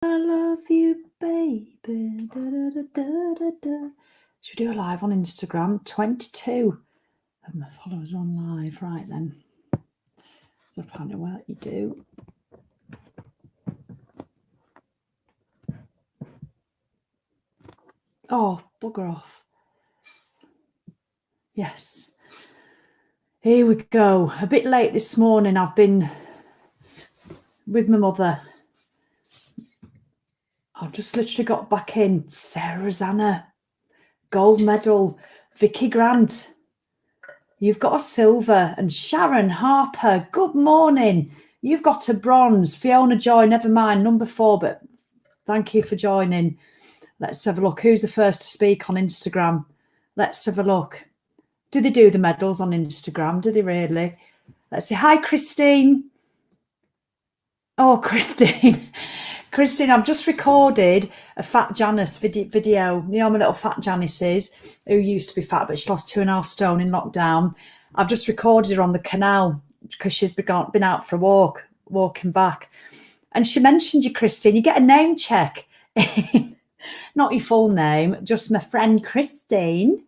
I love you, baby. Da, da, da, da, da, da. Should we do a live on Instagram? 22 of my followers on live. Right then. So apparently what you do. Oh, bugger off. Yes. Here we go. A bit late this morning. I've been with my mother. I've just literally got back in. Sarah Rosanna, gold medal. Vicky Grant, you've got a silver. And Sharon Harper, good morning. You've got a bronze. Fiona Joy, never mind, number 4, but thank you for joining. Let's have a look. Who's the first to speak on Instagram? Let's have a look. Do they do the medals on Instagram? Do they really? Let's see. Hi, Christine. Oh, Christine. Christine, I've just recorded a Fat Janice video. You know, my little Fat Janice is, who used to be fat, but she lost 2.5 stone in lockdown. I've just recorded her on the canal because she's been out for a walk, walking back. And she mentioned you, Christine. You get a name check. Not your full name, just my friend Christine.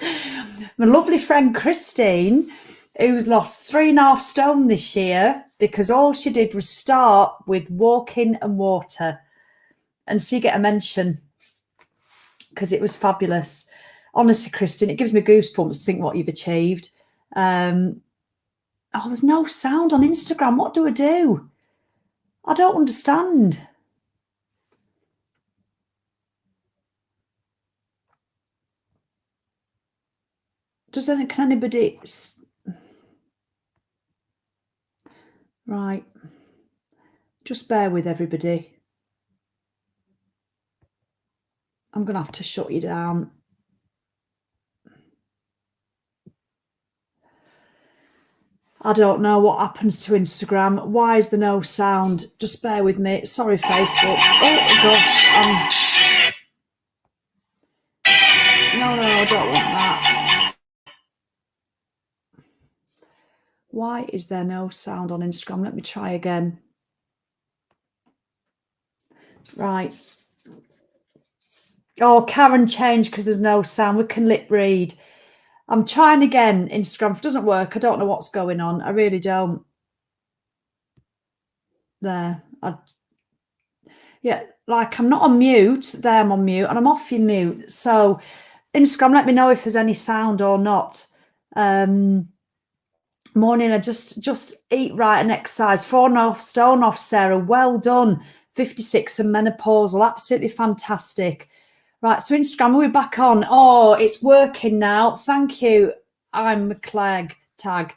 My lovely friend Christine, who's lost 3.5 stone this year because all she did was start with walking and water. And so you get a mention because it was fabulous. Honestly, Christine, it gives me goosebumps to think what you've achieved. Oh, there's no sound on Instagram. What do I do? I don't understand. Can anybody... Right. Just bear with everybody. I'm going to have to shut you down. I don't know what happens to Instagram. Why is there no sound? Just bear with me. Sorry, Facebook. Oh, gosh. No, I don't want that. Why is there no sound on Instagram? Let me try again. Right. Oh, Karen changed because there's no sound. We can lip read. I'm trying again. Instagram, if it doesn't work, I don't know what's going on. I really don't. There. Yeah, like I'm not on mute. There, I'm on mute, and I'm off your mute. So, Instagram, let me know if there's any sound or not. Morning, I just eat right and exercise. 4.5 stone off, Sarah. Well done. 56 and menopausal. Absolutely fantastic. Right, so Instagram, are we back on? Oh, it's working now. Thank you. I'm McClegg tag.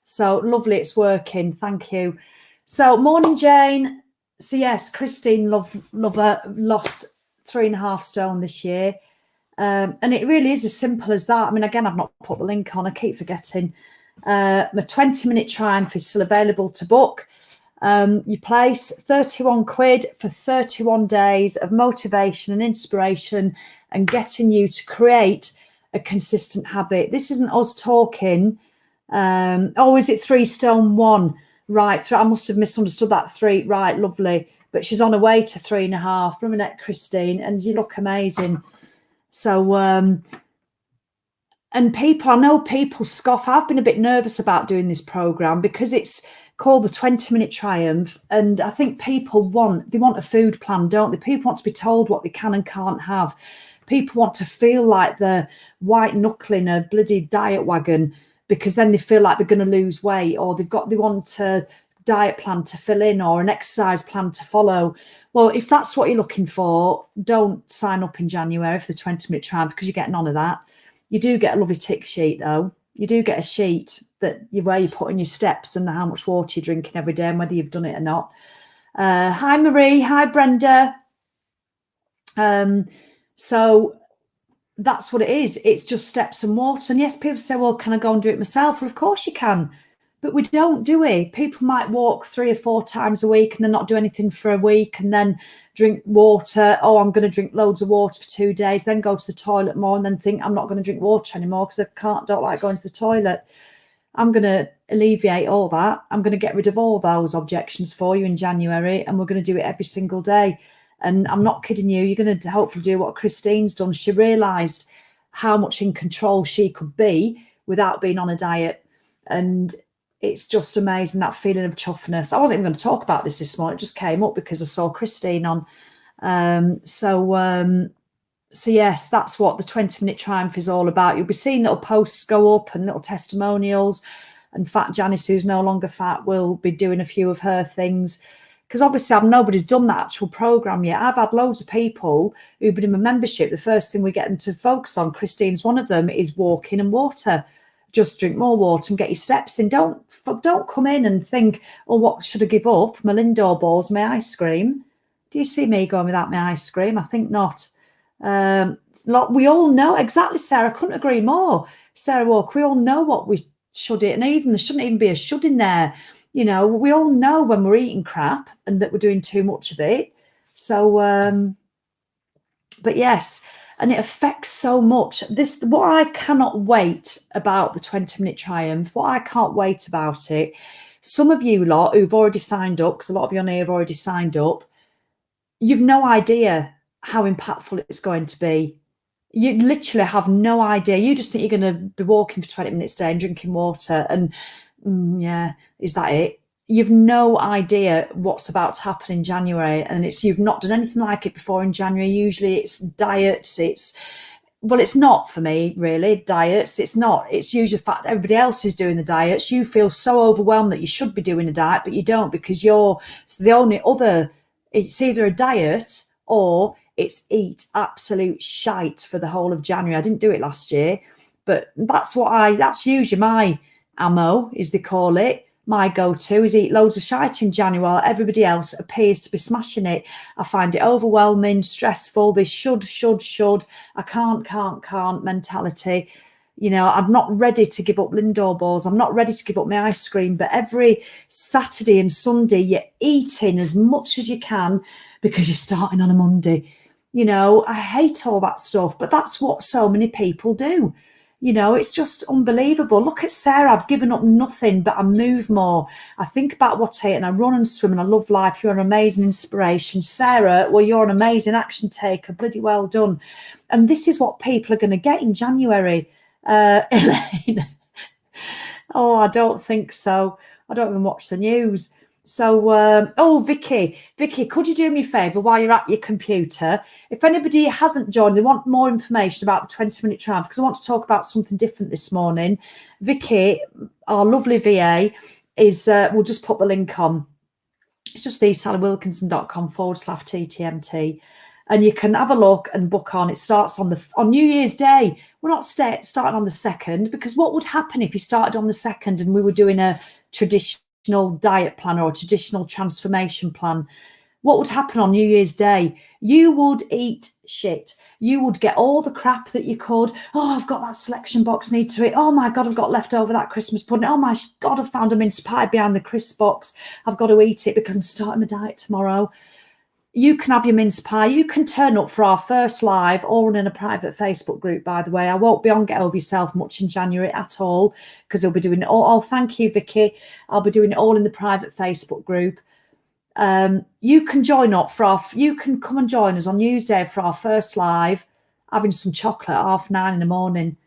So lovely, it's working. Thank you. So morning, Jane. So yes, Christine Lover lost 3.5 stone this year. And it really is as simple as that. I mean, again, I've not put the link on. I keep forgetting. My 20-minute triumph is still available to book. You place 31 quid for 31 days of motivation and inspiration and getting you to create a consistent habit. This isn't us talking. Oh, is it 3 stone 1? Right. I must have misunderstood that 3. Right. Lovely. But she's on her way to 3.5. Bruminette Christine, and you look amazing. So, and people, I know people scoff. I've been a bit nervous about doing this program because it's called the 20-minute triumph. And I think people want a food plan, don't they? People want to be told what they can and can't have. People want to feel like they're white knuckling a bloody diet wagon because then they feel like they're going to lose weight, or they want a diet plan to fill in or an exercise plan to follow. Well, if that's what you're looking for, don't sign up in January for the 20-minute triumph because you're getting none of that. You do get a lovely tick sheet, though. You do get a sheet where you put in your steps and how much water you're drinking every day and whether you've done it or not. Hi, Marie. Hi, Brenda. So that's what it is. It's just steps and water. And yes, people say, well, can I go and do it myself? Well, of course you can. But we don't, do we? People might walk 3 or 4 times a week and then not do anything for a week and then drink water. Oh, I'm going to drink loads of water for 2 days, then go to the toilet more and then think I'm not going to drink water anymore because don't like going to the toilet. I'm going to alleviate all that. I'm going to get rid of all those objections for you in January, and we're going to do it every single day. And I'm not kidding you. You're going to hopefully do what Christine's done. She realised how much in control she could be without being on a diet. And it's just amazing, that feeling of toughness. I wasn't even going to talk about this morning. It just came up because I saw Christine on. So yes, that's what the 20-minute triumph is all about. You'll be seeing little posts go up and little testimonials. And Fat Janice, who's no longer fat, will be doing a few of her things. Because obviously nobody's done that actual program yet. I've had loads of people who've been in my membership. The first thing we get them to focus on, Christine's one of them, is walking and water. Just drink more water and get your steps in. Don't come in and think, oh, what should I give up? My Lindor balls, my ice cream. Do you see me going without my ice cream? I think not. We all know exactly, Sarah. I couldn't agree more. Sarah Walker, we all know what we should eat, and even there shouldn't even be a should in there. You know, we all know when we're eating crap and that we're doing too much of it. So, but yes, and it affects so much. What I cannot wait about the 20-minute triumph, what I can't wait about it. Some of you lot who've already signed up, because a lot of you on here have already signed up, you've no idea how impactful it's going to be. You literally have no idea. You just think you're going to be walking for 20 minutes a day and drinking water and yeah, is that it? You've no idea what's about to happen in January, and you've not done anything like it before in January. Usually it's diets, it's not for me really, diets. It's not. It's usually the fact that everybody else is doing the diets. You feel so overwhelmed that you should be doing a diet, but you don't, because it's either a diet or it's eat absolute shite for the whole of January. I didn't do it last year, but that's usually my ammo, as they call it. My go-to is eat loads of shite in January while everybody else appears to be smashing it. I find it overwhelming, stressful. This should. I can't mentality. You know, I'm not ready to give up Lindor balls. I'm not ready to give up my ice cream. But every Saturday and Sunday, you're eating as much as you can because you're starting on a Monday. You know, I hate all that stuff, but that's what so many people do. You know, it's just unbelievable. Look at Sarah. I've given up nothing, but I move more. I think about what I eat and I run and swim and I love life. You're an amazing inspiration. Sarah, well, you're an amazing action taker. Bloody well done. And this is what people are going to get in January. Elaine. Oh, I don't think so. I don't even watch the news. So, Vicky, could you do me a favour while you're at your computer? If anybody hasn't joined, they want more information about the 20-minute triumph, because I want to talk about something different this morning. Vicky, our lovely VA, we'll just put the link on. It's just thesallywilkinson.com/TTMT. And you can have a look and book on. It starts on New Year's Day. We're not starting on the 2nd, because what would happen if you started on the 2nd and we were doing a traditional diet plan or a traditional transformation plan? What would happen on New Year's Day? You would eat shit. You would get all the crap that you could. Oh, I've got that selection box, need to eat. Oh my God, I've got leftover that Christmas pudding. Oh my God, I've found a mince pie behind the crisp box. I've got to eat it because I'm starting my diet tomorrow. You can have your mince pie. You can turn up for our first live, all in a private Facebook group, by the way. I won't be on Get Over Yourself much in January at all, because I'll be doing it all. Oh, thank you, Vicky. I'll be doing it all in the private Facebook group. You can you can come and join us on New Year's Day for our first live, having some chocolate at 9:30 in the morning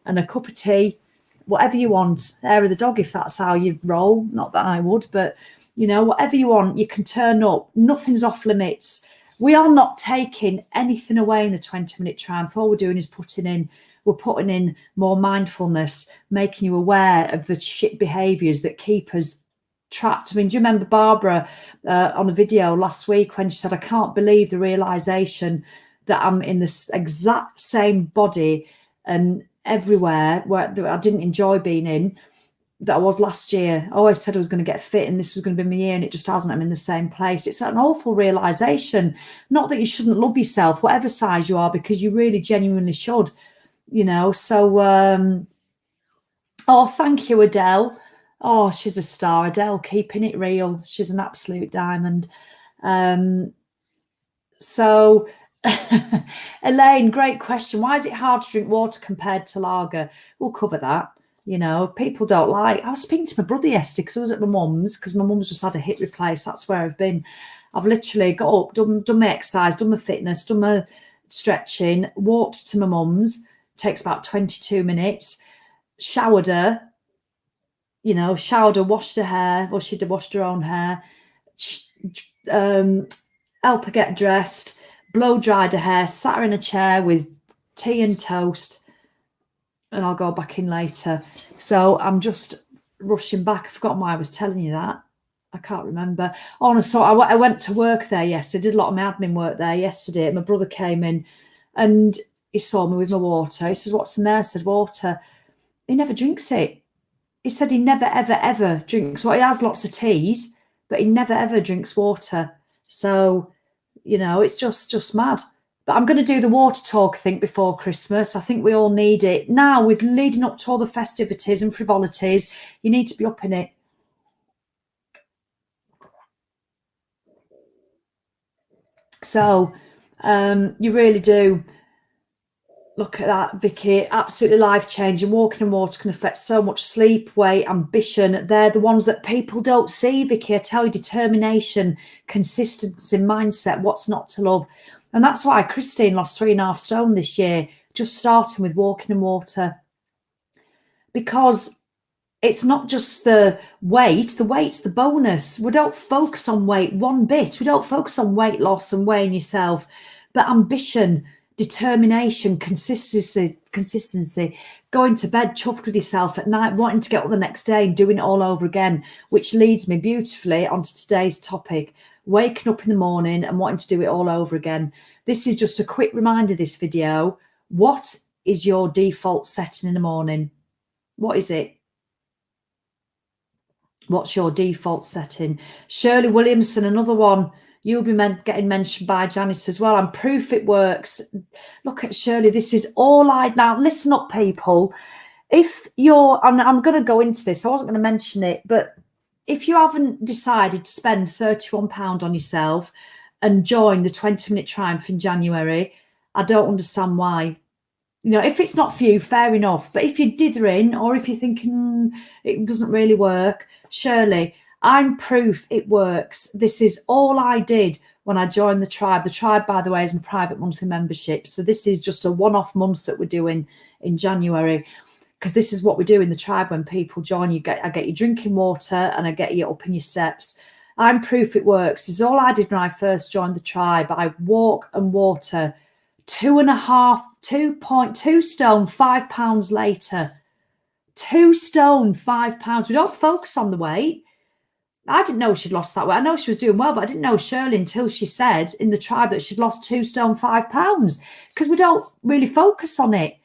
and a cup of tea, whatever you want. Hair of the dog, if that's how you roll. Not that I would, but you know, whatever you want, you can turn up. Nothing's off limits. We are not taking anything away in the 20-minute triumph. All we're doing is putting in more mindfulness, making you aware of the shit behaviours that keep us trapped. I mean, do you remember Barbara on a video last week when she said, I can't believe the realisation that I'm in this exact same body and everywhere where I didn't enjoy being in, that I was last year. I always said I was going to get fit and this was going to be my year, and it just hasn't. I'm in the same place. It's an awful realisation. Not that you shouldn't love yourself, whatever size you are, because you really genuinely should, you know. So, oh, thank you, Adele. Oh, she's a star, Adele, keeping it real. She's an absolute diamond. So, Elaine, great question. Why is it hard to drink water compared to lager? We'll cover that. You know, people don't like. I was speaking to my brother yesterday because I was at my mum's, because my mum's just had a hip replaced. That's where I've been. I've literally got up, done my exercise, done my fitness, done my stretching, walked to my mum's. Takes about 22 minutes. Showered her, washed her hair, or she'd washed her own hair. Help her get dressed, blow dried her hair, sat her in a chair with tea and toast, and I'll go back in later. So I'm just rushing back. I've forgotten why I was telling you that. I can't remember. Oh, and so I went to work there yesterday. Did a lot of my admin work there yesterday. My brother came in and he saw me with my water. He says, "What's in there?" I said, "Water." He never drinks it. He said he never, ever, ever drinks. Well, he has lots of teas, but he never, ever drinks water. So, it's just mad. But I'm going to do the water talk, I think, before Christmas. I think we all need it. Now, with leading up to all the festivities and frivolities, you need to be up in it. So, you really do. Look at that, Vicky. Absolutely life-changing. Walking in water can affect so much: sleep, weight, ambition. They're the ones that people don't see, Vicky. I tell you, determination, consistency, mindset, what's not to love. And that's why Christine lost 3.5 stone this year, just starting with walking in water. Because it's not just the weight's the bonus. We don't focus on weight one bit. We don't focus on weight loss and weighing yourself, but ambition, determination, consistency, going to bed chuffed with yourself at night, wanting to get up the next day and doing it all over again, which leads me beautifully onto today's topic: waking up in the morning and wanting to do it all over again. This is just a quick reminder, this video. What is your default setting in the morning? What is it? What's your default setting? Shirley Williamson, another one. You'll be getting mentioned by Janice as well. I'm proof it works. Look at Shirley. This is all now. Listen up, people. If I'm going to go into this. I wasn't going to mention it, but if you haven't decided to spend £31 on yourself and join the 20-minute triumph in January, I don't understand why. If it's not for you, fair enough. But if you're dithering, or if you're thinking it doesn't really work, Shirley, I'm proof it works. This is all I did when I joined the tribe. The tribe, by the way, is my private monthly membership. So this is just a one-off month that we're doing in January, because this is what we do in the tribe when people join. I get you drinking water and I get you up in your steps. I'm proof it works. This is all I did when I first joined the tribe. I walk and water. 2.2 stone, £5 later. 2 stone, £5. We don't focus on the weight. I didn't know she'd lost that weight. I know she was doing well, but I didn't know Shirley until she said in the tribe that she'd lost 2 stone, £5, because we don't really focus on it.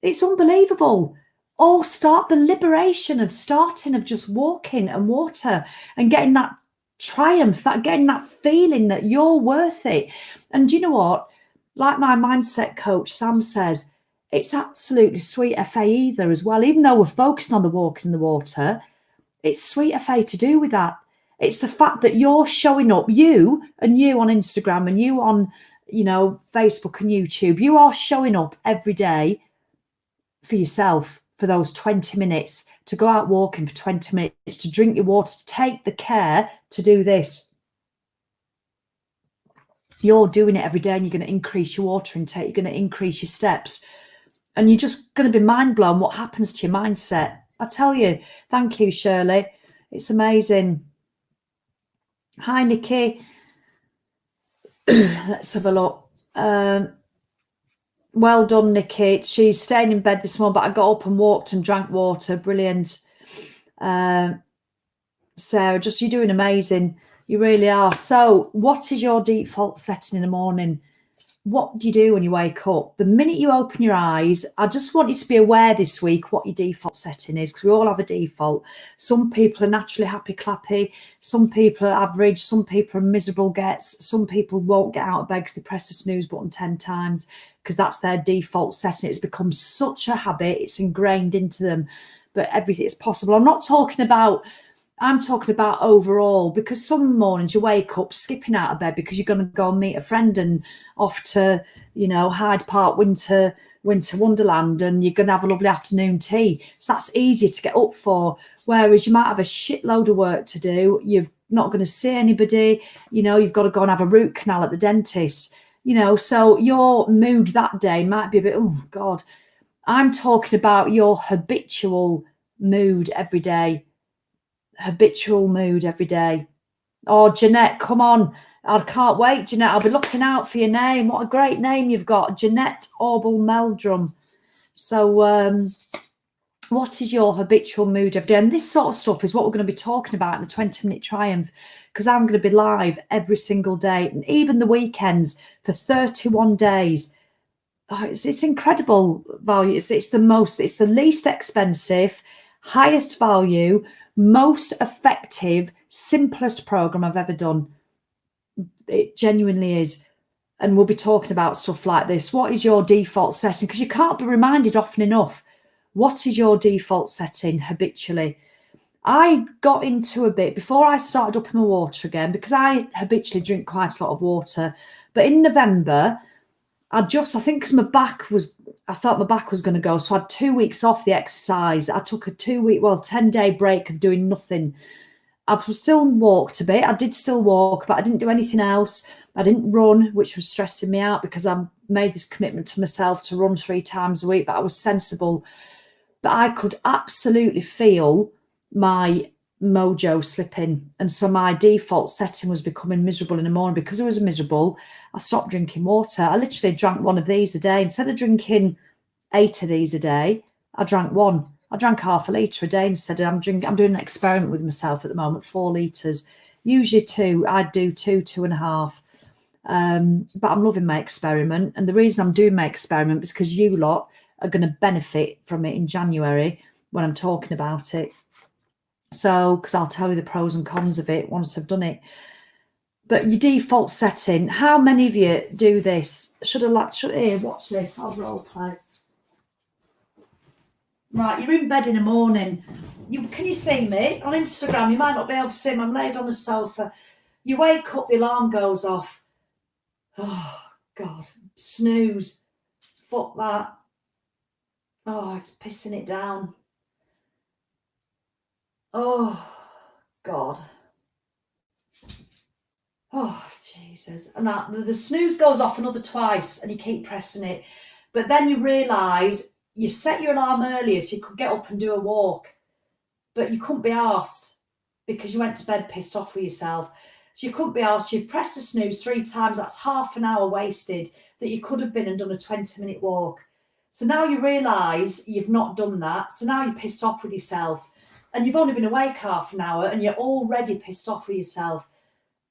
It's unbelievable. Or start the liberation of starting, of just walking and water and getting that triumph, getting that feeling that you're worth it. And do you know what? Like my mindset coach, Sam, says, it's absolutely sweet FA either as well. Even though we're focusing on the walk in the water, it's sweet FA to do with that. It's the fact that you're showing up, you on Instagram and you on, Facebook and YouTube, you are showing up every day for yourself for those 20 minutes, to go out walking for 20 minutes, to drink your water, to take the care to do this. You're doing it every day and you're going to increase your water intake, you're going to increase your steps, and you're just going to be mind blown what happens to your mindset. I tell you. Thank you, Shirley. It's amazing. Hi, Nikki. Let's have a look. Well done, Nikki. She's staying in bed this morning, but I got up and walked and drank water. Brilliant. Sarah, you're doing amazing. You really are. So what is your default setting in the morning? What do you do when you wake up? The minute you open your eyes, I just want you to be aware this week what your default setting is, because we all have a default. Some people are naturally happy clappy. Some people are average. Some people are miserable gets. Some people won't get out of bed because they press the snooze button 10 times because that's their default setting. It's become such a habit. It's ingrained into them. But everything is possible. I'm not talking about I'm talking about overall, because some mornings you wake up skipping out of bed because you're going to go and meet a friend and off to, Hyde Park Winter Wonderland, and you're going to have a lovely afternoon tea. So that's easier to get up for. Whereas you might have a shitload of work to do. You're not going to see anybody. You've got to go and have a root canal at the dentist. So your mood that day might be a bit, oh God. I'm talking about your habitual mood every day. Oh, Jeanette, come on. I can't wait, Jeanette. I'll be looking out for your name. What a great name you've got. Jeanette Orbel Meldrum. So what is your habitual mood every day? And this sort of stuff is what we're going to be talking about in the 20-minute triumph, because I'm going to be live every single day, and even the weekends for 31 days. Oh, it's incredible value. It's the least expensive, highest value, most effective, simplest program I've ever done. It genuinely is. And we'll be talking about stuff like this. What is your default setting? Because you can't be reminded often enough. What is your default setting habitually? I got into a bit before I started upping my water again, because I habitually drink quite a lot of water. But in November, I think because I felt my back was going to go. So I had 2 weeks off the exercise. I took a 10-day break of doing nothing. I've still walked a bit. I did still walk, but I didn't do anything else. I didn't run, which was stressing me out because I made this commitment to myself to run 3 times a week, but I was sensible. But I could absolutely feel my mojo slipping. And so my default setting was becoming miserable in the morning. Because I was miserable, I stopped drinking water. I literally drank 1 of these a day. Instead of drinking 8 of these a day, I drank 1. I drank half a litre a day instead. I'm doing an experiment with myself at the moment, 4 litres. Usually 2. I'd do 2.5. But I'm loving my experiment. And the reason I'm doing my experiment is because you lot are going to benefit from it in January when I'm talking about it. So, because I'll tell you the pros and cons of it once I've done it. But your default setting, how many of you do this? Here, watch this. I'll role play. Right, you're in bed in the morning. Can you see me? On Instagram, you might not be able to see me. I'm laid on the sofa. You wake up, the alarm goes off. Oh, God. Snooze. Fuck that. Oh, it's pissing it down. Oh, God. Oh, Jesus. And the snooze goes off another twice and you keep pressing it. But then you realise you set your alarm earlier so you could get up and do a walk. But you couldn't be arsed because you went to bed pissed off with yourself. So you couldn't be arsed. You've pressed the snooze 3 times. That's half an hour wasted that you could have been and done a 20-minute walk. So now you realise you've not done that. So now you're pissed off with yourself. And you've only been awake half an hour and you're already pissed off with yourself.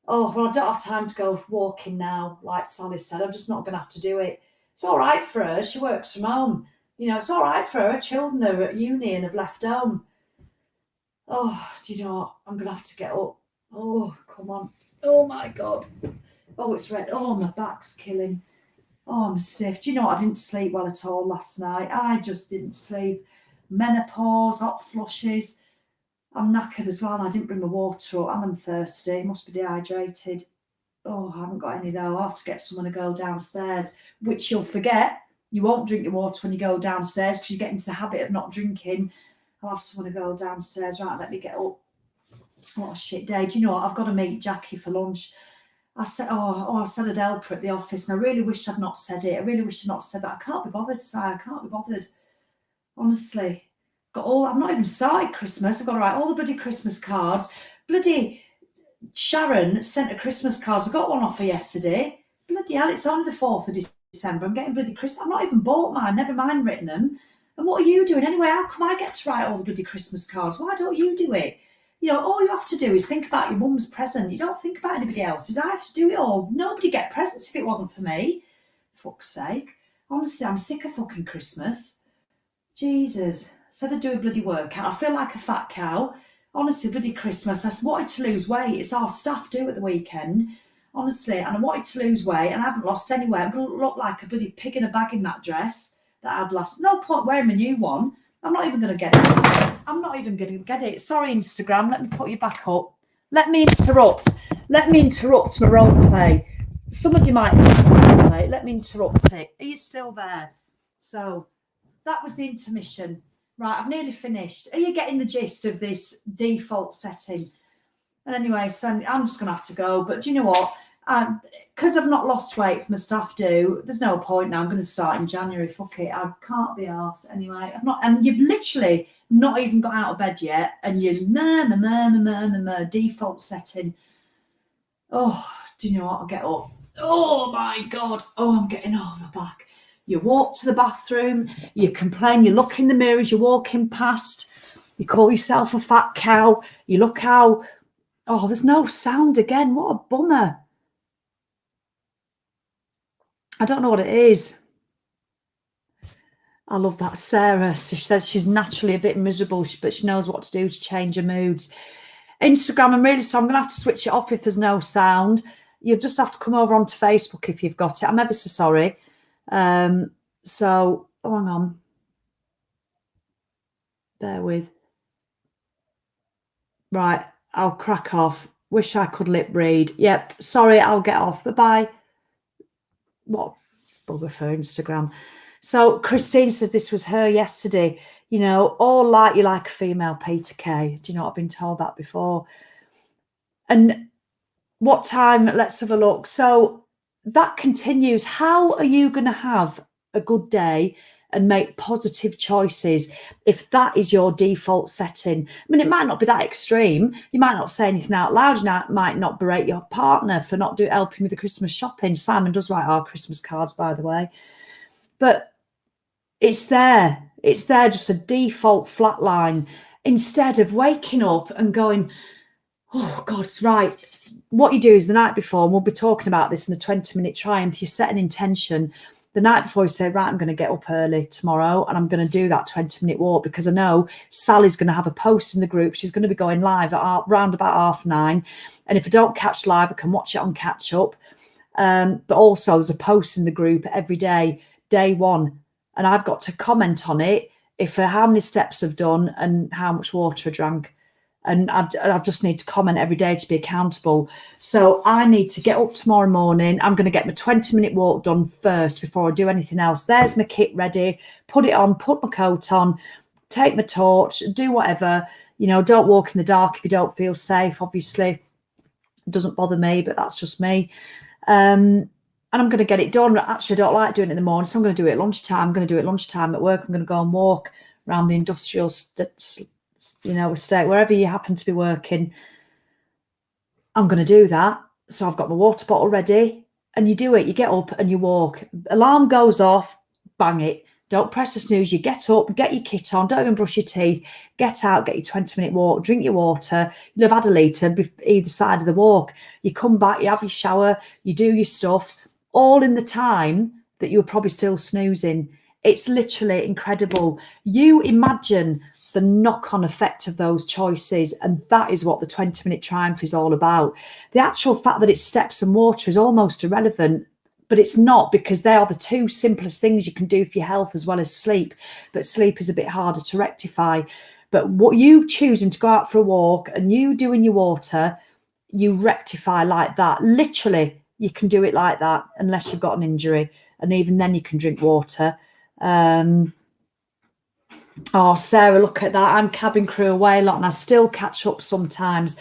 Oh, well, I don't have time to go walking now, like Sally said. I'm just not going to have to do it. It's all right for her. She works from home. It's all right for her. Her children are at uni and have left home. Oh, do you know what? I'm going to have to get up. Oh, come on. Oh, my God. Oh, it's red. Oh, my back's killing. Oh, I'm stiff. Do you know what? I didn't sleep well at all last night. I just didn't sleep. Menopause, hot flushes. I'm knackered as well. I didn't bring my water up. I'm thirsty. Must be dehydrated. Oh, I haven't got any though. I'll have to get someone to go downstairs, which you'll forget. You won't drink your water when you go downstairs because you get into the habit of not drinking. I'll have someone to go downstairs. Right, let me get up. What a shit day. Do you know what? I've got to meet Jackie for lunch. I said I'd help her at the office, and I really wish I'd not said it. I really wish I'd not said that. I can't be bothered, Si. I can't be bothered. Honestly. I've not even started Christmas. I've got to write all the bloody Christmas cards. Bloody Sharon sent her Christmas cards. I got one off her yesterday. Bloody hell, it's only the 4th of December. I'm getting bloody Christmas. I've not even bought mine, never mind written them. And what are you doing anyway? How come I get to write all the bloody Christmas cards? Why don't you do it? All you have to do is think about your mum's present. You don't think about anybody else's. I have to do it all. Nobody get presents if it wasn't for me. Fuck's sake. Honestly, I'm sick of fucking Christmas. Jesus. Said I'd do a bloody workout. I feel like a fat cow. Honestly, bloody Christmas. I wanted to lose weight. It's our staff do at the weekend. Honestly, and I wanted to lose weight and I haven't lost any weight. I'm going to look like a bloody pig in a bag in that dress that I had last. No point wearing my new one. I'm not even going to get it. I'm not even going to get it. Sorry, Instagram. Let me put you back up. Let me interrupt. Let me interrupt my role play. Some of you might miss the role play. Let me interrupt it. Are you still there? So that was the intermission. Right, I've nearly finished. Are you getting the gist of this default setting? And anyway, so I'm just going to have to go. But do you know what? Because I've not lost weight from my staff do, there's no point now. I'm going to start in January. Fuck it. I can't be arsed anyway. I've not, and you've literally not even got out of bed yet, and you're default setting. Oh, do you know what? I'll get up. Oh my God. Oh, I'm getting over my back. You walk to the bathroom, you complain, you look in the mirror as you're walking past, you call yourself a fat cow, you look how, oh, there's no sound again. What a bummer. I don't know what it is. I love that Sarah. She says she's naturally a bit miserable, but she knows what to do to change her moods. Instagram, I'm really sorry. I'm going to have to switch it off if there's no sound. You'll just have to come over onto Facebook if you've got it. I'm ever so sorry. So, oh, hang on. Bear with. Right, I'll crack off. Wish I could lip read. Yep, sorry, I'll get off. Bye-bye. What bugger for Instagram. So Christine says this was her yesterday. You know, all like you like a female Peter Kay. Do you know what? I've been told that before. And what time? Let's have a look. So that continues. How are you going to have a good day and make positive choices if that is your default setting? I mean, it might not be that extreme. You might not say anything out loud. You might not berate your partner for not helping with the Christmas shopping. Simon does write our Christmas cards, by the way. But it's there. It's there, just a default flat line. Instead of waking up and going, oh, God, it's right. What you do is the night before, and we'll be talking about this in the 20-minute triumph, you set an intention. The night before you say, right, I'm going to get up early tomorrow and I'm going to do that 20-minute walk because I know Sally's going to have a post in the group. She's going to be going live at around about 9:30. And if I don't catch live, I can watch it on catch up. But also there's a post in the group every day, day one. And I've got to comment on it how many steps I've done and how much water I drank. And I just need to comment every day to be accountable. So I need to get up tomorrow morning. I'm going to get my 20-minute walk done first before I do anything else. There's my kit ready. Put it on, put my coat on, take my torch, do whatever. You know, don't walk in the dark if you don't feel safe, obviously. It doesn't bother me, but that's just me. And I'm going to get it done. Actually, I don't like doing it in the morning, so I'm going to do it at lunchtime. I'm going to do it at lunchtime at work. I'm going to go and walk around the industrial estate, wherever you happen to be working. I'm going to do that. So I've got my water bottle ready, and you do it. You get up and you walk. Alarm goes off, bang it. Don't press the snooze. You get up, get your kit on, don't even brush your teeth, get out, get your 20-minute walk, drink your water. You'll have had a litre either side of the walk. You come back, you have your shower, you do your stuff, all in the time that you were probably still snoozing. It's literally incredible. You imagine the knock-on effect of those choices, and that is what the 20-minute triumph is all about. The actual fact that it's steps and water is almost irrelevant, but it's not, because they are the two simplest things you can do for your health as well as sleep. But sleep is a bit harder to rectify. But what you choosing to go out for a walk and you doing your water, you rectify like that. Literally, you can do it like that unless you've got an injury. And even then you can drink water. Oh, Sarah, look at that. I'm cabin crew away a lot and I still catch up sometimes.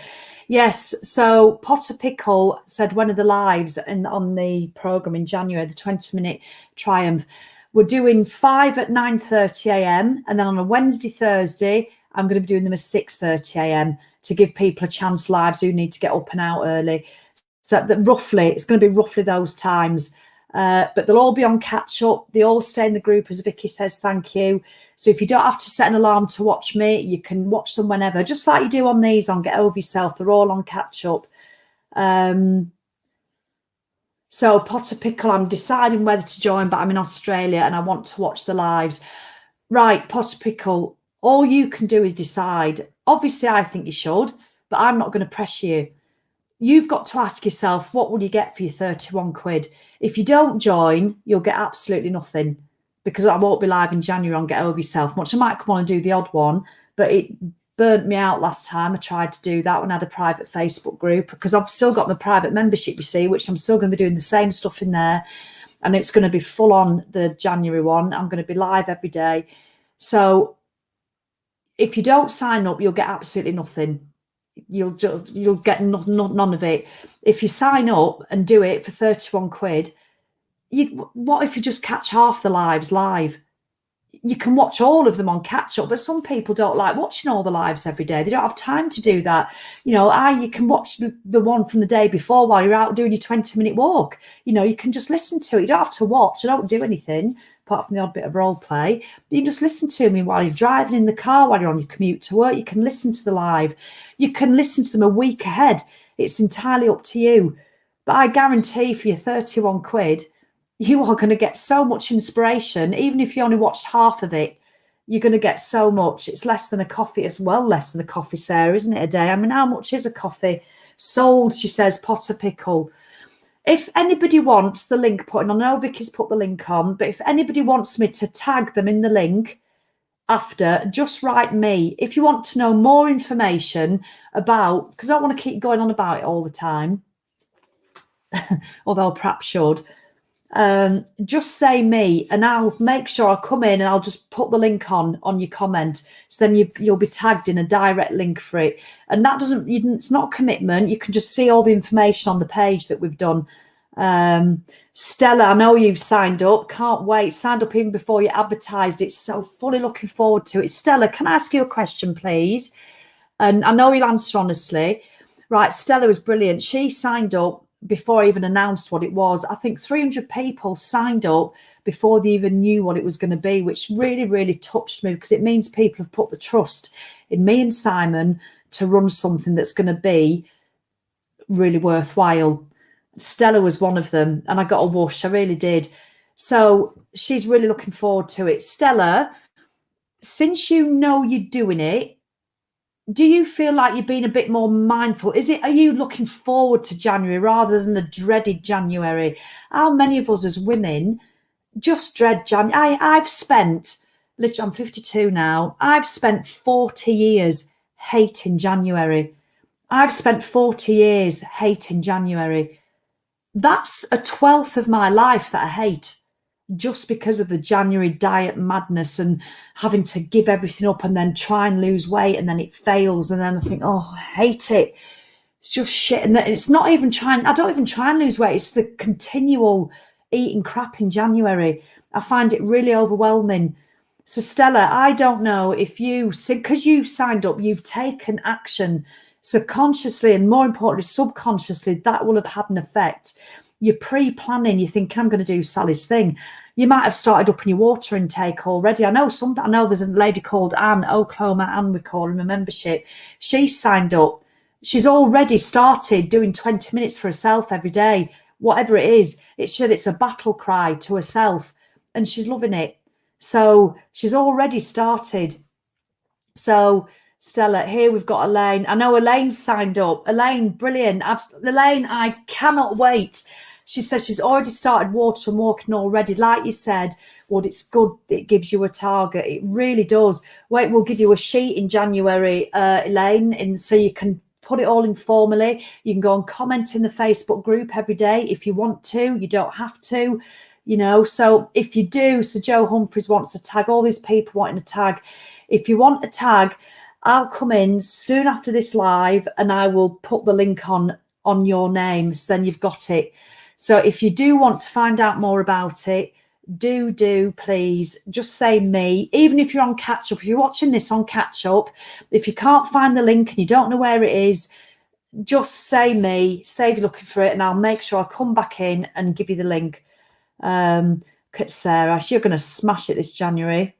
Yes, so Potter Pickle said one of the lives on the programme in January, the 20-minute triumph, we're doing 5 at 9:30 a.m. and then on a Wednesday, Thursday, I'm going to be doing them at 6:30 a.m. to give people a chance lives who need to get up and out early. So that roughly, it's going to be roughly those times. But they'll all be on catch up. They all stay in the group, as Vicky says, thank you. So if you don't have to set an alarm to watch me, you can watch them whenever, just like you do on these on Get Over Yourself. They're all on catch up. So Potter Pickle, I'm deciding whether to join, but I'm in Australia and I want to watch the lives. Right, Potter Pickle, all you can do is decide. Obviously, I think you should, but I'm not going to pressure you. You've got to ask yourself, what will you get for your 31 quid? If you don't join, you'll get absolutely nothing, because I won't be live in January on Get Over Yourself. Much I might come on and do the odd one, but it burnt me out last time I tried to do that when I had a private Facebook group, because I've still got my private membership, you see, which I'm still going to be doing the same stuff in there. And it's going to be full on the January one. I'm going to be live every day. So if you don't sign up, you'll get absolutely nothing. You'll get none of it. If you sign up and do it for 31 quid, what if you just catch half the lives live? You can watch all of them on catch up, but some people don't like watching all the lives every day. They don't have time to do that. You can watch the one from the day before while you're out doing your 20-minute walk. You can just listen to it. You don't have to watch. I don't do anything apart from the odd bit of role play. You can just listen to me while you're driving in the car, while you're on your commute to work. You can listen to the live. You can listen to them a week ahead. It's entirely up to you. But I guarantee for your 31 quid, you are going to get so much inspiration. Even if you only watched half of it, you're going to get so much. It's less than a coffee as well, less than a coffee, Sarah, isn't it, a day? I mean, how much is a coffee? Sold, she says, Potter Pickle. If anybody wants the link put in, I know Vicky's put the link on, but if anybody wants me to tag them in the link after, just write me. If you want to know more information about, because I don't want to keep going on about it all the time, although I perhaps should, just say me, and I'll make sure I come in and I'll just put the link on your comment. So then you'll be tagged in a direct link for it. And that it's not a commitment. You can just see all the information on the page that we've done. Stella, I know you've signed up. Can't wait. Signed up even before you advertised it. So fully looking forward to it. Stella, can I ask you a question, please? And I know you'll answer honestly. Right, Stella was brilliant. She signed up before I even announced what it was. I think 300 people signed up before they even knew what it was going to be, which really, really touched me, because it means people have put the trust in me and Simon to run something that's going to be really worthwhile. Stella was one of them, and I got a whoosh. I really did. So she's really looking forward to it. Stella, since you know you're doing it, do you feel like you're being a bit more mindful? Are you looking forward to January rather than the dreaded January? How many of us as women just dread January? I've spent, literally, I'm 52 now. I've spent 40 years hating January. I've spent 40 years hating January. That's a 12th of my life that I hate, just because of the January diet madness and having to give everything up and then try and lose weight, and then it fails, and then I think, oh, I hate it. It's just shit. And it's not even I don't even try and lose weight. It's the continual eating crap in January. I find it really overwhelming. So Stella, I don't know if because you've signed up, you've taken action subconsciously, and more importantly, subconsciously, that will have had an effect. You're pre-planning. You think, I'm going to do Sally's thing. You might have started up in your water intake already. I know there's a lady called Anne, Oklahoma Anne, we call her, in a membership. She signed up. She's already started doing 20 minutes for herself every day, whatever it is. It's a battle cry to herself, and she's loving it. So she's already started. So Stella, here we've got Elaine. I know Elaine's signed up. Elaine, brilliant. Elaine, I cannot wait. She says she's already started water and walking already. Like you said, it's good. It gives you a target. It really does. Wait, we'll give you a sheet in January, Elaine, and so you can put it all in formally. You can go and comment in the Facebook group every day if you want to. You don't have to, So if you do, so Joe Humphreys wants to tag, all these people wanting to tag. If you want a tag, I'll come in soon after this live and I will put the link on your name, so then you've got it. So if you do want to find out more about it, do please just say me. Even if you're on catch up, if you're watching this on catch up, if you can't find the link and you don't know where it is, just say me, say if you're looking for it, and I'll make sure I come back in and give you the link. Sarah, you're going to smash it this January.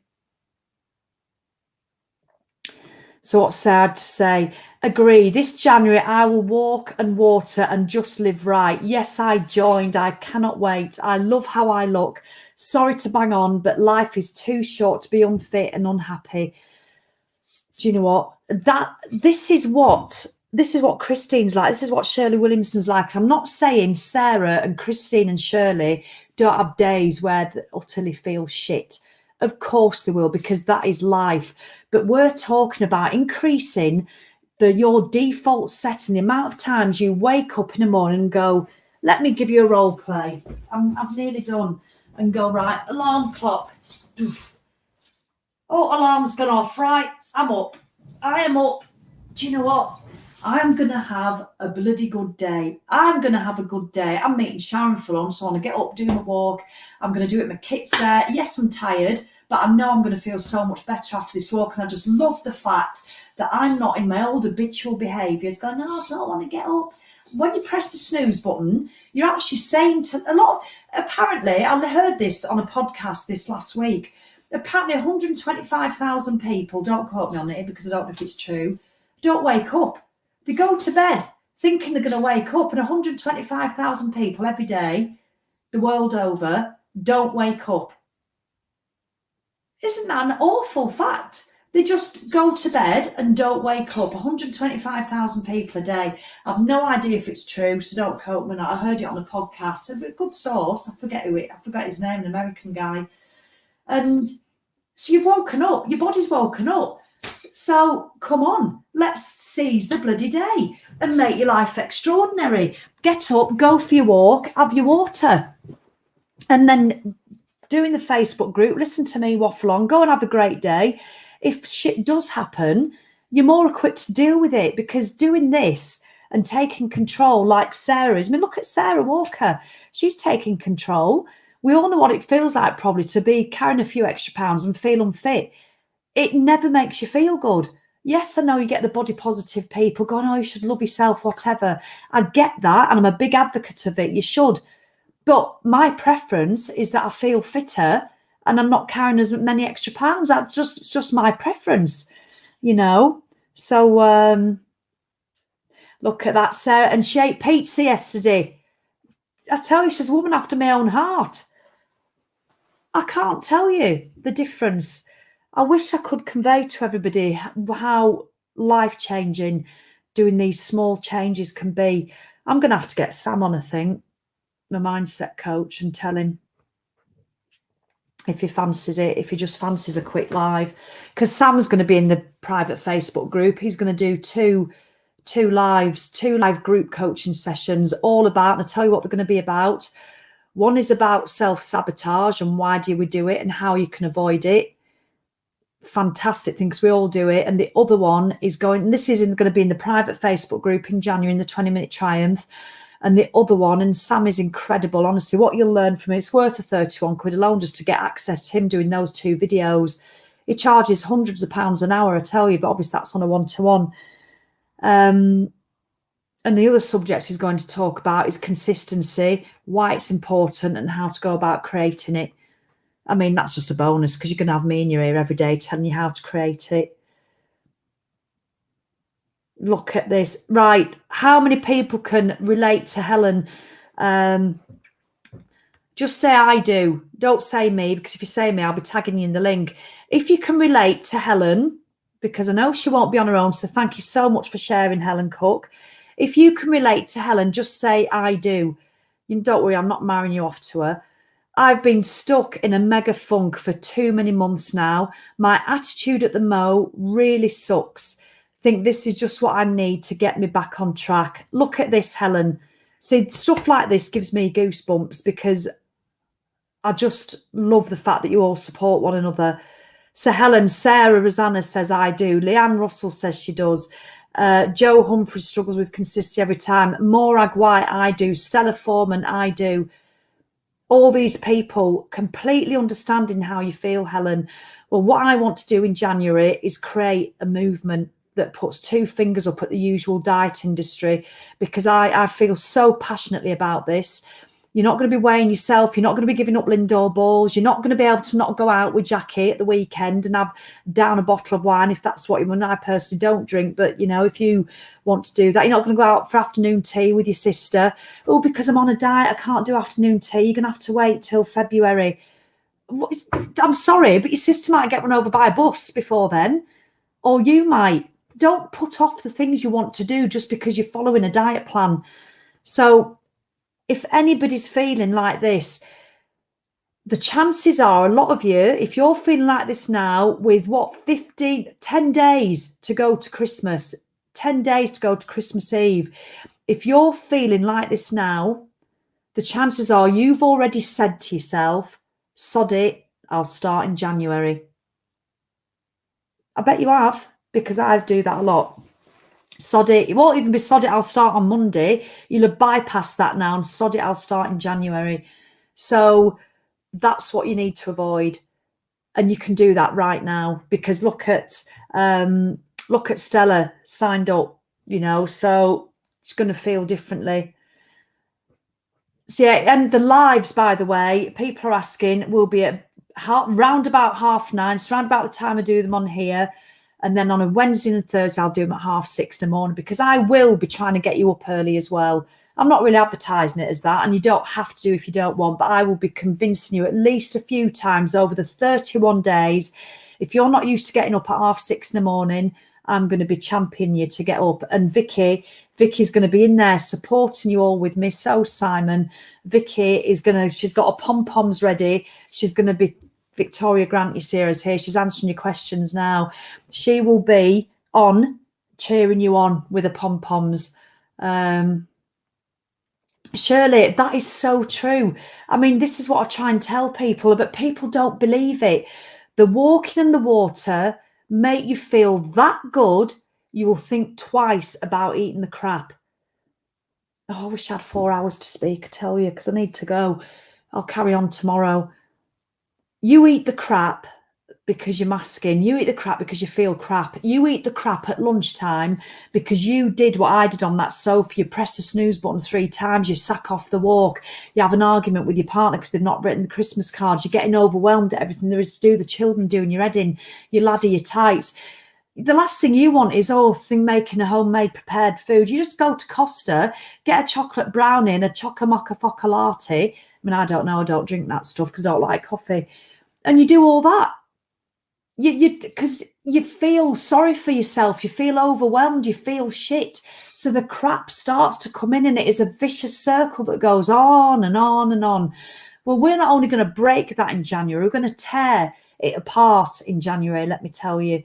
So what's sad to say? Agree. This January, I will walk and water and just live right. Yes, I joined. I cannot wait. I love how I look. Sorry to bang on, but life is too short to be unfit and unhappy. Do you know what? This is what Christine's like. This is what Shirley Williamson's like. I'm not saying Sarah and Christine and Shirley don't have days where they utterly feel shit Of course they will, because that is life. But we're talking about increasing your default setting, the amount of times you wake up in the morning and go, let me give you a role play. I've nearly done. And go, right, alarm clock. Oh, alarm's gone off. Right, I'm up. I am up. Do you know what? I'm going to have a bloody good day. I'm going to have a good day. I'm meeting Sharon for lunch, so I want to get up, do my walk. I'm going to do it. My kit's there. Yes, I'm tired, but I know I'm going to feel so much better after this walk. And I just love the fact that I'm not in my old habitual behaviours going, no, I don't want to get up. When you press the snooze button, you're actually saying to a lot of, apparently, I heard this on a podcast this last week. Apparently 125,000 people, don't quote me on it because I don't know if it's true, don't wake up. They go to bed thinking they're going to wake up, and 125,000 people every day, the world over, don't wake up. Isn't that an awful fact? They just go to bed and don't wake up. 125,000 people a day. I've no idea if it's true, so don't quote me. I heard it on a podcast. A good source. I forget his name, an American guy. And so you've woken up. Your body's woken up. So come on, let's seize the bloody day and make your life extraordinary. Get up, go for your walk, have your water. And then doing the Facebook group, listen to me waffle on, go and have a great day. If shit does happen, you're more equipped to deal with it, because doing this and taking control like Sarah is. I mean, look at Sarah Walker. She's taking control. We all know what it feels like probably to be carrying a few extra pounds and feel unfit. It never makes you feel good. Yes, I know you get the body positive people going, oh, you should love yourself, whatever. I get that, and I'm a big advocate of it. You should. But my preference is that I feel fitter and I'm not carrying as many extra pounds. It's just my preference, you know. So look at that, Sarah. And she ate pizza yesterday. I tell you, she's a woman after my own heart. I can't tell you the difference. I wish I could convey to everybody how life-changing doing these small changes can be. I'm going to have to get Sam on, I think, my mindset coach, and tell him if he fancies it, if he just fancies a quick live. Because Sam's going to be in the private Facebook group. He's going to do two live group coaching sessions, all about, and I'll tell you what they're going to be about. One is about self-sabotage and why do we do it and how you can avoid it. Fantastic thing, because we all do it. And the other one is this is going to be in the private Facebook group in January, in the 20-minute triumph. And the other one, and Sam is incredible, honestly, what you'll learn from it, it's worth the 31 quid alone just to get access to him doing those two videos. He charges hundreds of pounds an hour, I tell you, but obviously that's on a one-to-one. And the other subject he's going to talk about is consistency, why it's important, and how to go about creating it. I mean, that's just a bonus, because you're going to have me in your ear every day telling you how to create it. Look at this. Right. How many people can relate to Helen? Just say I do. Don't say me, because if you say me, I'll be tagging you in the link. If you can relate to Helen, because I know she won't be on her own, so thank you so much for sharing, Helen Cook. If you can relate to Helen, just say I do. You don't worry, I'm not marrying you off to her. I've been stuck in a mega funk for too many months now. My attitude at the Mo really sucks. Think this is just what I need to get me back on track. Look at this, Helen. See, stuff like this gives me goosebumps, because I just love the fact that you all support one another. So Helen, Sarah Rosanna says I do. Leanne Russell says she does. Joe Humphrey struggles with consistency every time. Morag White, I do. Stella Foreman, I do. All these people completely understanding how you feel, Helen. Well, what I want to do in January is create a movement that puts two fingers up at the usual diet industry, because I feel so passionately about this. You're not going to be weighing yourself. You're not going to be giving up Lindor balls. You're not going to be able to not go out with Jackie at the weekend and have down a bottle of wine if that's what you want. I personally don't drink, but, you know, if you want to do that, you're not going to go out for afternoon tea with your sister. Oh, because I'm on a diet, I can't do afternoon tea. You're going to have to wait till February. I'm sorry, but your sister might get run over by a bus before then, or you might. Don't put off the things you want to do just because you're following a diet plan. So if anybody's feeling like this, the chances are, a lot of you, if you're feeling like this now, with 10 days to go to Christmas, 10 days to go to Christmas Eve, if you're feeling like this now, the chances are you've already said to yourself, sod it, I'll start in January. I bet you have, because I do that a lot. Sod it. It won't even be sod it, I'll start on Monday. You'll have bypassed that now, and sod it, I'll start in January. So that's what you need to avoid. And you can do that right now, because look at Stella signed up, so it's going to feel differently. So yeah, and the lives, by the way, people are asking, will be at round about 9:30, so around about the time I do them on here. And then on a Wednesday and Thursday, I'll do them at 6:30 in the morning, because I will be trying to get you up early as well. I'm not really advertising it as that, and you don't have to do if you don't want, but I will be convincing you at least a few times over the 31 days. If you're not used to getting up at 6:30 in the morning, I'm going to be championing you to get up. And Vicky's going to be in there supporting you all with me. So Simon, she's got her pom-poms ready. She's going to be, Victoria Grant, you see her as here. She's answering your questions now. She will be on, cheering you on with her pom-poms. Shirley, that is so true. I mean, this is what I try and tell people, but people don't believe it. The walking and the water make you feel that good, you will think twice about eating the crap. Oh, I wish I had 4 hours to speak, I tell you, because I need to go. I'll carry on tomorrow. You eat the crap because you're masking. You eat the crap because you feel crap. You eat the crap at lunchtime because you did what I did on that sofa. You press the snooze button 3 times. You sack off the walk. You have an argument with your partner because they've not written the Christmas cards. You're getting overwhelmed at everything there is to do. The children doing your head in. You ladder your tights. The last thing you want is making a homemade prepared food. You just go to Costa, get a chocolate brownie and a choco mocha foca latte. I mean, I don't know. I don't drink that stuff because I don't like coffee. And you do all that. Because you feel sorry for yourself, you feel overwhelmed, you feel shit. So the crap starts to come in, and it is a vicious circle that goes on and on and on. Well, we're not only going to break that in January, we're going to tear it apart in January, let me tell you.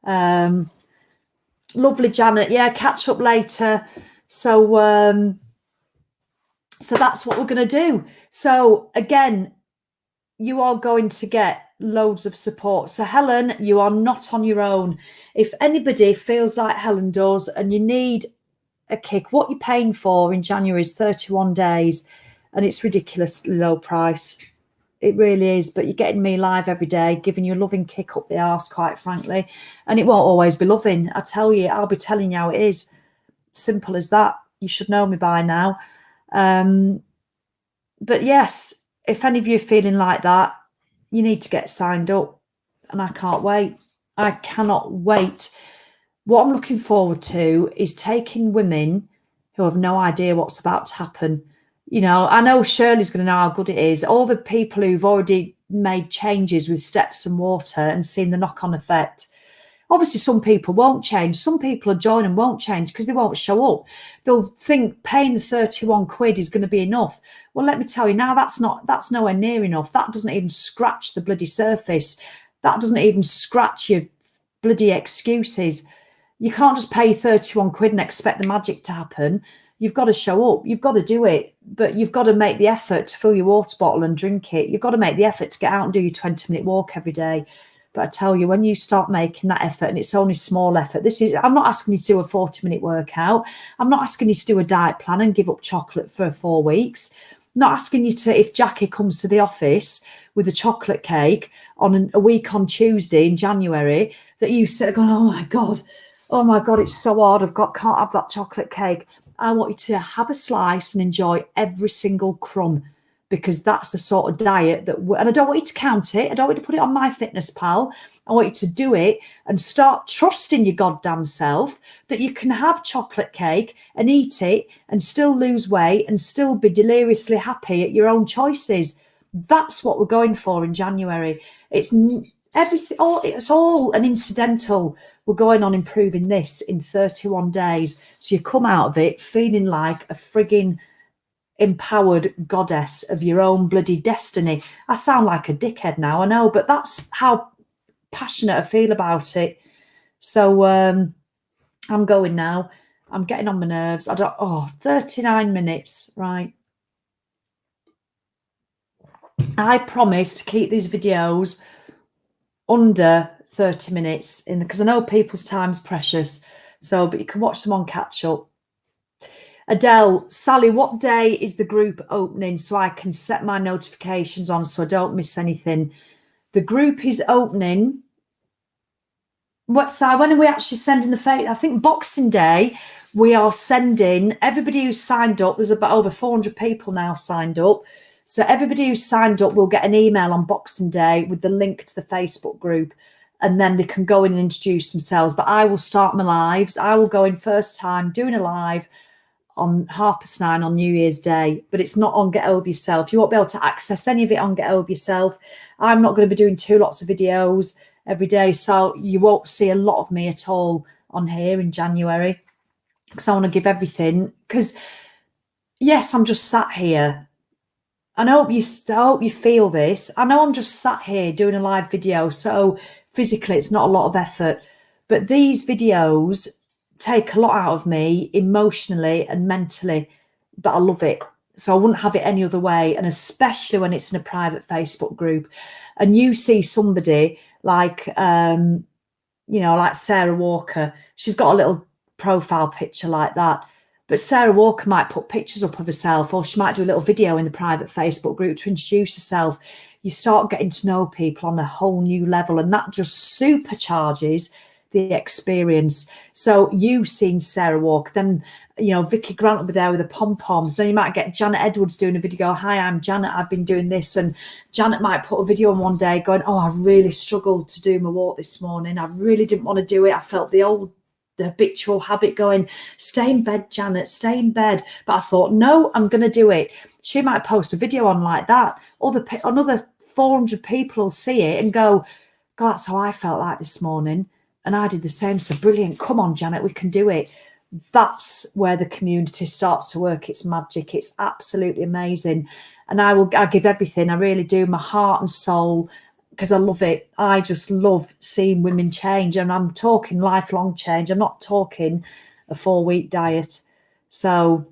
Lovely, Janet. Yeah, catch up later. So that's what we're going to do. So again, you are going to get loads of support. So Helen, you are not on your own. If anybody feels like Helen does and you need a kick, what you're paying for in January is 31 days, and it's ridiculously low price. It really is. But you're getting me live every day, giving you a loving kick up the arse, quite frankly. And it won't always be loving. I tell you, I'll be telling you how it is. Simple as that. You should know me by now. But yes, if any of you are feeling like that, you need to get signed up. And I can't wait. I cannot wait. What I'm looking forward to is taking women who have no idea what's about to happen. I know Shirley's going to know how good it is. All the people who've already made changes with steps and water and seen the knock-on effect. Obviously, some people won't change. Some people will join and won't change because they won't show up. They'll think paying the 31 quid is going to be enough. Well, let me tell you now, that's nowhere near enough. That doesn't even scratch the bloody surface. That doesn't even scratch your bloody excuses. You can't just pay 31 quid and expect the magic to happen. You've got to show up. You've got to do it. But you've got to make the effort to fill your water bottle and drink it. You've got to make the effort to get out and do your 20-minute walk every day. But I tell you, when you start making that effort, and it's only small effort, I'm not asking you to do a 40-minute workout. I'm not asking you to do a diet plan and give up chocolate for 4 weeks. I'm not asking you to, if Jackie comes to the office with a chocolate cake on a week on Tuesday in January, that you sit going, oh my God, it's so hard. Can't have that chocolate cake. I want you to have a slice and enjoy every single crumb, because that's the sort of diet and I don't want you to count it. I don't want you to put it on MyFitnessPal. I want you to do it and start trusting your goddamn self that you can have chocolate cake and eat it and still lose weight and still be deliriously happy at your own choices. That's what we're going for in January. It's everything. It's all an incidental. We're going on improving this in 31 days. So you come out of it feeling like a frigging empowered goddess of your own bloody destiny. I sound like a dickhead now, I know, but that's how passionate I feel about it. So I'm going now. I'm getting on my nerves. 39 minutes, right. I promise to keep these videos under 30 minutes because I know people's time's precious. So, but you can watch them on catch up. Adele, Sally, what day is the group opening so I can set my notifications on so I don't miss anything? The group is opening. When are we actually sending the I think Boxing Day, we are sending everybody who's signed up. There's about over 400 people now signed up. So everybody who's signed up will get an email on Boxing Day with the link to the Facebook group, and then they can go in and introduce themselves. But I will start my lives. I will go in first time doing a live on 9:30 on New Year's Day, but it's not on Get Over Yourself. You won't be able to access any of it on Get Over Yourself. I'm not going to be doing lots of videos every day, so you won't see a lot of me at all on here in January because I want to give everything. Because yes, I'm just sat here, and I hope you feel this. I know I'm just sat here doing a live video, so physically it's not a lot of effort, but these videos take a lot out of me emotionally and mentally, but I love it. So I wouldn't have it any other way, and especially when it's in a private Facebook group and you see somebody like like Sarah Walker. She's got a little profile picture like that, but Sarah Walker might put pictures up of herself, or she might do a little video in the private Facebook group to introduce herself. You start getting to know people on a whole new level, and that just supercharges the experience. So you've seen Sarah Walker, then Vicky Grant will be there with the pom-poms, then you might get Janet Edwards doing a video. Hi, I'm Janet, I've been doing this. And Janet might put a video on one day going, I really struggled to do my walk this morning, I really didn't want to do it, I felt the habitual habit going, stay in bed, Janet, stay in bed. But I thought, no, I'm going to do it. She might post a video on like that. Another 400 people will see it and go, God, that's how I felt like this morning. And I did the same. So brilliant. Come on, Janet, we can do it. That's where the community starts to work its magic. It's absolutely amazing. And I give everything. I really do, my heart and soul, because I love it. I just love seeing women change. And I'm talking lifelong change. I'm not talking a 4-week diet. So,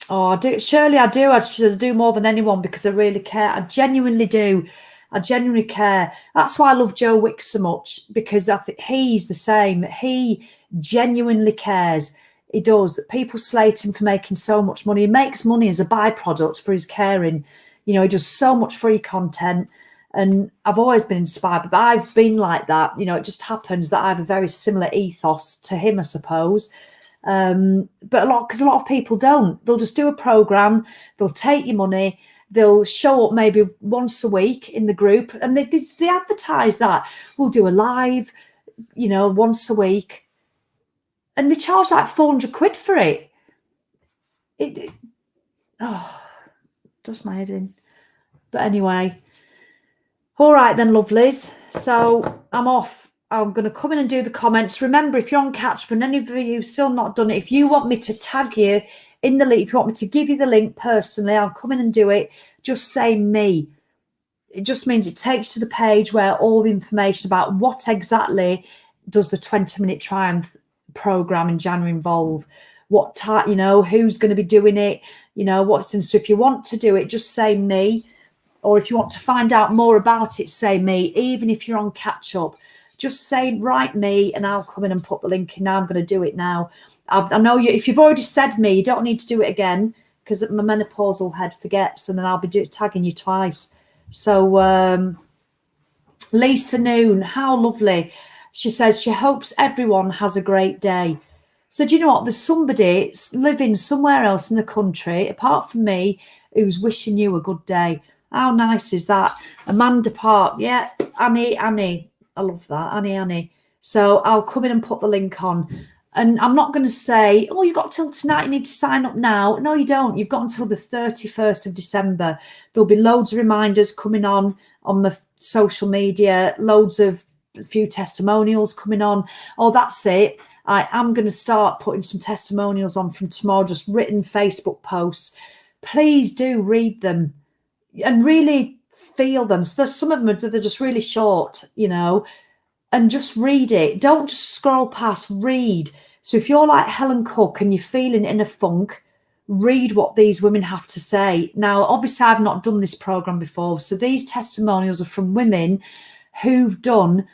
I do. Shirley, I do. She says, I do more than anyone because I really care. I genuinely do. I genuinely care. That's why I love Joe Wicks so much, because I think he's the same. He genuinely cares. He does. People slate him for making so much money. He makes money as a byproduct for his caring. He does so much free content. And I've always been inspired, but I've been like that. It just happens that I have a very similar ethos to him, I suppose. But a lot of people don't. They'll just do a program. They'll take your money. They'll show up maybe once a week in the group, and they advertise that. We'll do a live, once a week. And they charge like 400 quid for it. It does my head in. But anyway, all right then, lovelies. So I'm off. I'm going to come in and do the comments. Remember, if you're on catch up and any of you have still not done it, if you want me to tag you in the link, if you want me to give you the link personally, I'll come in and do it. Just say me. It just means it takes you to the page where all the information about what exactly does the 20-minute Triumph program in January involve, what type, who's going to be doing it, what's in. So if you want to do it, just say me. Or if you want to find out more about it, say me. Even if you're on catch up, just say write me and I'll come in and put the link in. Now I'm going to do it now. I know you. If you've already said me, you don't need to do it again, because my menopausal head forgets, and then I'll be tagging you twice. So Lisa Noon, how lovely. She says she hopes everyone has a great day. So do you know what? There's somebody living somewhere else in the country, apart from me, who's wishing you a good day. How nice is that? Amanda Park. Yeah, Annie. I love that. Annie. So I'll come in and put the link on. And I'm not going to say, you've got till tonight, you need to sign up now. No, you don't. You've got until the 31st of December. There'll be loads of reminders coming on my social media, a few testimonials coming on. Oh, that's it. I am going to start putting some testimonials on from tomorrow, just written Facebook posts. Please do read them and really feel them. So there's some of them, they're just really short, you know, and just read it. Don't just scroll past, read. So if you're like Helen Cook and you're feeling in a funk, read what these women have to say. Now, obviously, I've not done this program before. So these testimonials are from women who've done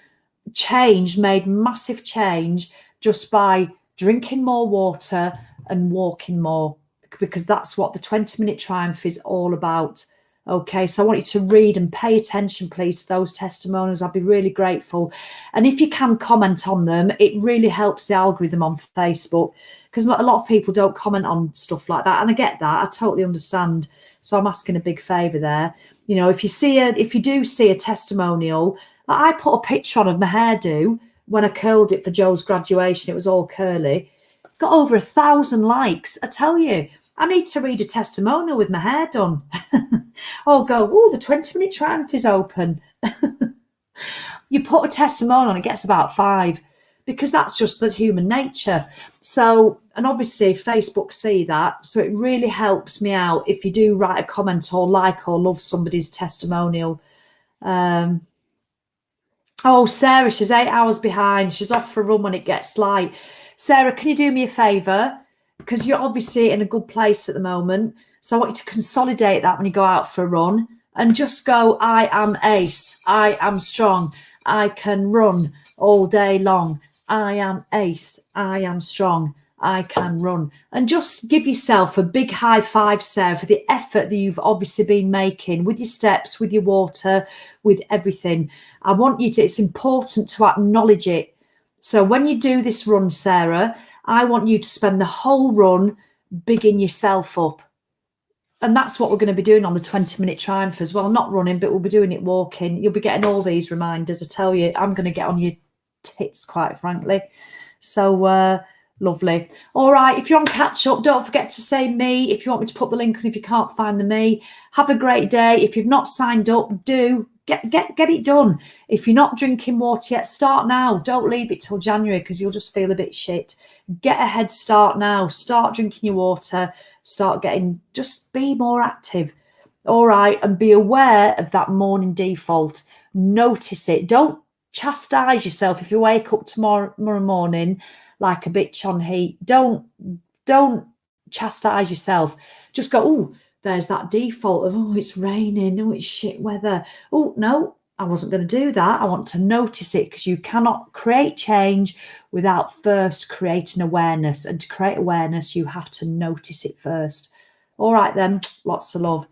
change, made massive change just by drinking more water and walking more, because that's what the 20-minute triumph is all about. Okay, so I want you to read and pay attention, please, to those testimonials. I'd be really grateful. And if you can comment on them, it really helps the algorithm on Facebook, because a lot of people don't comment on stuff like that. And I get that. I totally understand. So I'm asking a big favour there. You know, if you do see a testimonial, like I put a picture on of my hairdo when I curled it for Joe's graduation. It was all curly. Got over 1,000 likes. I tell you, I need to read a testimonial with my hair done. Or go, oh, the 20-minute triumph is open. You put a testimonial on, it gets about 5, because that's just the human nature. So, and obviously Facebook see that. So it really helps me out if you do write a comment or like or love somebody's testimonial. Oh, Sarah, she's 8 hours behind. She's off for a run when it gets light. Sarah, can you do me a favour? Because you're obviously in a good place at the moment. So I want you to consolidate that when you go out for a run and just go, I am ace. I am strong. I can run all day long. I am ace. I am strong. I can run. And just give yourself a big high five, Sarah, for the effort that you've obviously been making with your steps, with your water, with everything. I want you to, it's important to acknowledge it. So when you do this run, Sarah, I want you to spend the whole run bigging yourself up. And that's what we're going to be doing on the 20-minute triumph as well. Not running, but we'll be doing it walking. You'll be getting all these reminders. I tell you, I'm going to get on your tits, quite frankly. So lovely. All right, if you're on catch up, don't forget to say me if you want me to put the link on if you can't find the me. Have a great day. If you've not signed up, do get it done. If you're not drinking water yet, start now. Don't leave it till January, because you'll just feel a bit shit. Get a head start now. Start drinking your water. Just be more active. All right, and be aware of that morning default. Notice it. Don't chastise yourself if you wake up tomorrow morning like a bitch on heat. Don't chastise yourself. Just go, oh, there's that default of, oh, it's raining, oh, it's shit weather. Oh, no, I wasn't going to do that. I want to notice it, because you cannot create change without first creating awareness. And to create awareness, you have to notice it first. All right, then. Lots of love.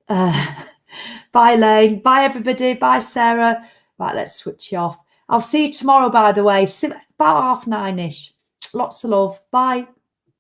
Bye, Lane. Bye, everybody. Bye, Sarah. Right, let's switch you off. I'll see you tomorrow, by the way, about 9:30ish. Lots of love. Bye.